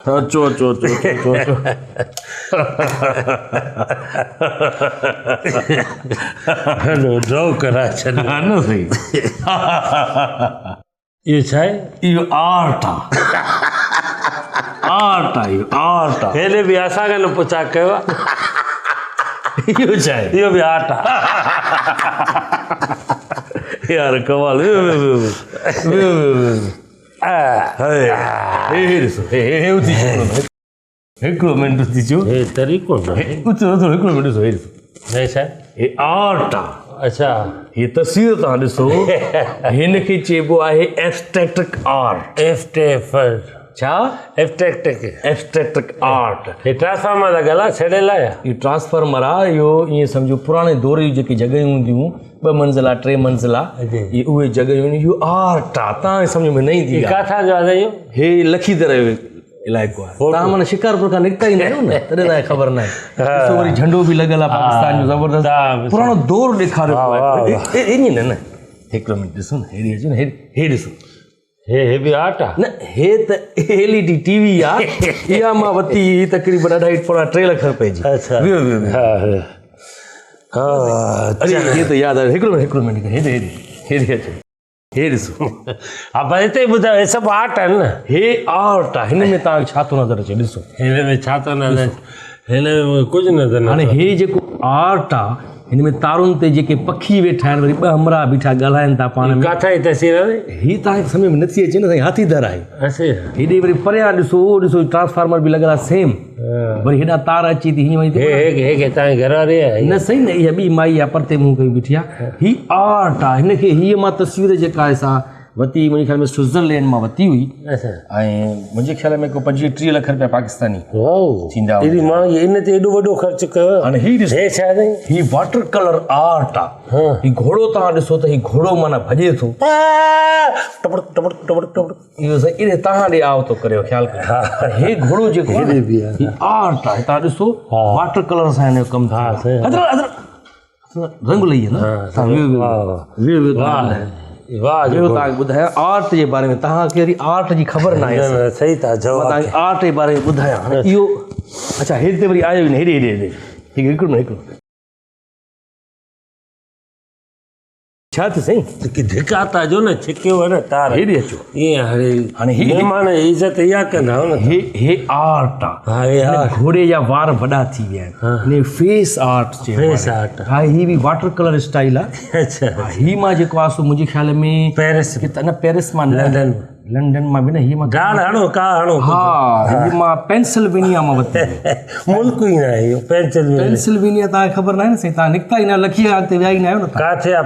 चो hello draw करा छॾियो हा न सही इहो छा आहे इहो आर्ट आहे आर्ट आहे हेॾे बि असांखे न पुछा कयो आहे इहो छा आहे इहो बि आर्ट आहे यार कमाल हिकिड़ो मिंट थी चो हे तरीक़ो न हिकिड़ो मिंट ॾिसो हे ॾिसो हे छा आहे हे आर्ट आहे अच्छा हे तस्वीर तव्हां ॾिसो हिनखे चइबो आहे एब्स्ट्रैक्ट आर्ट छा एब्स्ट्रैक्ट आर्ट हे ट्रांसफार्मर लॻल आहे छॾियल आहे इहो ट्रांसफार्मर आहे इहो ईअं सम्झो पुराणे दौर जी जेकी जॻहियूं हूंदियूं 2 मंज़िला 3 मंज़िला इहे उहे जॻहियूं इहो आर्ट आहे तव्हां सम्झ में न ईंदी किथां जो आहे इहो हे लखीदर जो इलाइक़ो आहे तव्हां माना शिकारपुर खां निकिता ईंदा आहियो न तॾहिं तव्हांखे ख़बर न आहे ॾिसो वरी झंडो बि लॻल आहे पाकिस्तान जो ज़बरदस्त पुराणो दौर ॾेखारियो आहे ईअं न हिकिड़ो मिंट ॾिसो न हेॾी अचो न हे ॾिसो हे बि आर्ट आहे न हे त LED टीवी आहे इहा मां वरिती तक़रीबन 2.5 लख रुपए जी अच्छा अरे हे त यादि आहे हिकिड़ो मिंट हेॾे अचो हे ॾिसो हा पर हिते ॿुधायो हे सभु आर्ट आहिनि न हे आर्ट आहे हिन में तव्हांखे छा थो नज़र अचे ॾिसो हिन में छा थो नज़र हिन में कुझु नज़र हाणे हे जेको आर्ट आहे हिन में तारुनि ते जेके पखी वेठा आहिनि वरी 2 हमरा बीठा ॻाल्हाइनि था पाण में किथां जी तस्वीर आहे ही तव्हांखे सम्झ में नथी अचे न साईं हाथीदर आहे हेॾे वरी परियां ॾिसो ट्रांसफार्मर बि लॻल आहे सेम वरी हेॾा तार अची थी हीअं तव्हांजे घर वारी आहे न सही न इहा ॿी माई आहे परते मुंहुं कई बीठी आहे ही आर्ट आहे हिनखे हीअ मां तस्वीर जेका आहे सा वरिती मुंहिंजे ख़्याल में स्विट्ज़रलैंड मां वरिती हुई ऐं मुंहिंजे ख़्याल में को 25-30 लख रुपया पाकिस्तानी थींदा इन ते एॾो वॾो ख़र्च कयो हाणे ही वाटर कलर आर्ट आहे ही घोड़ो तव्हां ॾिसो त ही घोड़ो माना भॼे थो इहो इहे तव्हां ॾे आव थो करे ख़्यालु कयो हे घोड़ो जेको आर्ट आहे तव्हां ॾिसो वाटर कलर सां हिन जो कमु रंग लही वाह जो तव्हांखे ॿुधायां आर्ट जे बारे में तव्हांखे वरी आर्ट जी ख़बर न आहे सही था चओ तव्हांखे आर्ट जे बारे में ॿुधायां इहो अच्छा हेॾे वरी आयो ई न हेॾे हिकिड़ो छा थियो साईं धिका था जो न छिकियो आहे न तार हेॾे अचो ईअं हाणे महिमान इज़त इहा कंदा न हे आर्ट आहे घोड़े जा वार वॾा थी विया आहिनि फेस आर्ट हा ही बि वाटर कलर स्टाइल आहे अच्छा ही मां जेको आहे सो मुंहिंजे ख़्याल में पेरिस मां लंडन मां बि न हीअ मां मां पेंसिल्वेनिया मां वरिती मुल्क ई न आहे इहो पेंसिल्वेनिया तव्हांखे ख़बर न आहे न साईं तव्हां निकिता ई न लखी अॻिते विया ई न आहियो न किथे आहे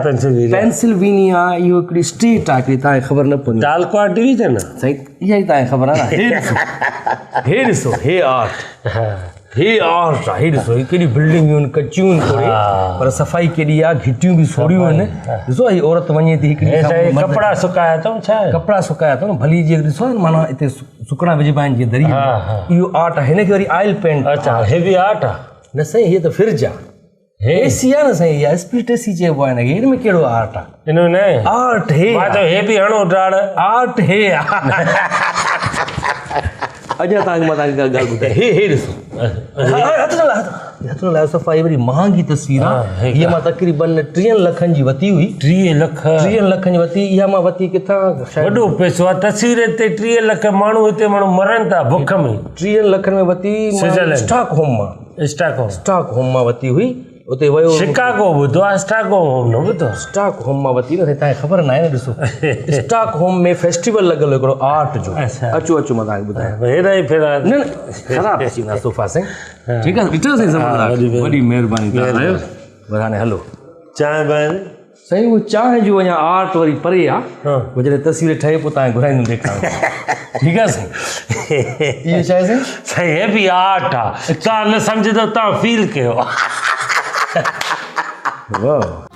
पेंसिल्वेनिया इहो हिकिड़ी स्टेट आहे हिकिड़ी तव्हांखे ख़बर न पवंदी टालकोट डिवीजन साईं इहा ई तव्हांखे ख़बर आहे न हे ॾिसो हे आर्ट हे आर्ट आहे हे ॾिसो केॾी बिल्डिंगियूं आहिनि कचियूं आहिनि थोरी पर सफ़ाई केॾी आहे घिटियूं बि सोढ़ियूं आहिनि ॾिसो हीअ औरत वञे थी हिकिड़ी कपिड़ा सुकाया अथऊं छा कपिड़ा सुकाया अथऊं न भली जीअं ॾिसो न माना हिते सुकणा विझिबा आहिनि जीअं दरी इहो आर्ट आहे हिनखे वरी ऑयल पेंट अच्छा हे बि आर्ट आहे न साईं हीअ त फिर्ज आहे एसी आहे न साईं इहा स्प्लिट एसी चइबो आहे हिनखे हिन में कहिड़ो आर्ट आहे हिन में न आर्ट हे बि हणो डाड़ आर्ट हे अञा तव्हांखे मां तव्हांखे ॻाल्हि ॿुधायां हे ॾिसो हथ न लायो सफ़ाई वरी महांगी तस्वीर आहे हीअ मां तक़रीबन 3 लखनि जी वरिती हुई 3 लखनि जी वरिती इहा मां वरिती किथां वॾो पैसो आहे तस्वीर ते 3 लख माण्हू हिते माण्हू मरनि था बुख में 3 लखनि में वरिती स्टॉक होम मां वरिती हुई उते वियो शिकागो ॿुधो आहे स्टॉक होम न ॿुधो स्टॉक होम मां वरिती न तव्हांखे ख़बर न आहे न ॾिसो स्टॉक होम में फेस्टिवल लॻल हिकिड़ो आर्ट जो अचो मां तव्हांखे ॿुधायां न ख़राबु अची वेंदा सोफ़ा साईं ठीकु आहे ॾिठो साईं वॾी महिरबानी हाणे हलो चांहि बांहि साईं उहो चांहि जो अञा आर्ट वरी परे आहे पोइ जॾहिं तस्वीर ठहे पोइ तव्हांखे घुराईंदुमि ॾेखारण ठीकु आहे साईं इहो छा आहे साईं हे बि आर्ट आहे तव्हां न सम्झंदव तव्हां फील कयो वाह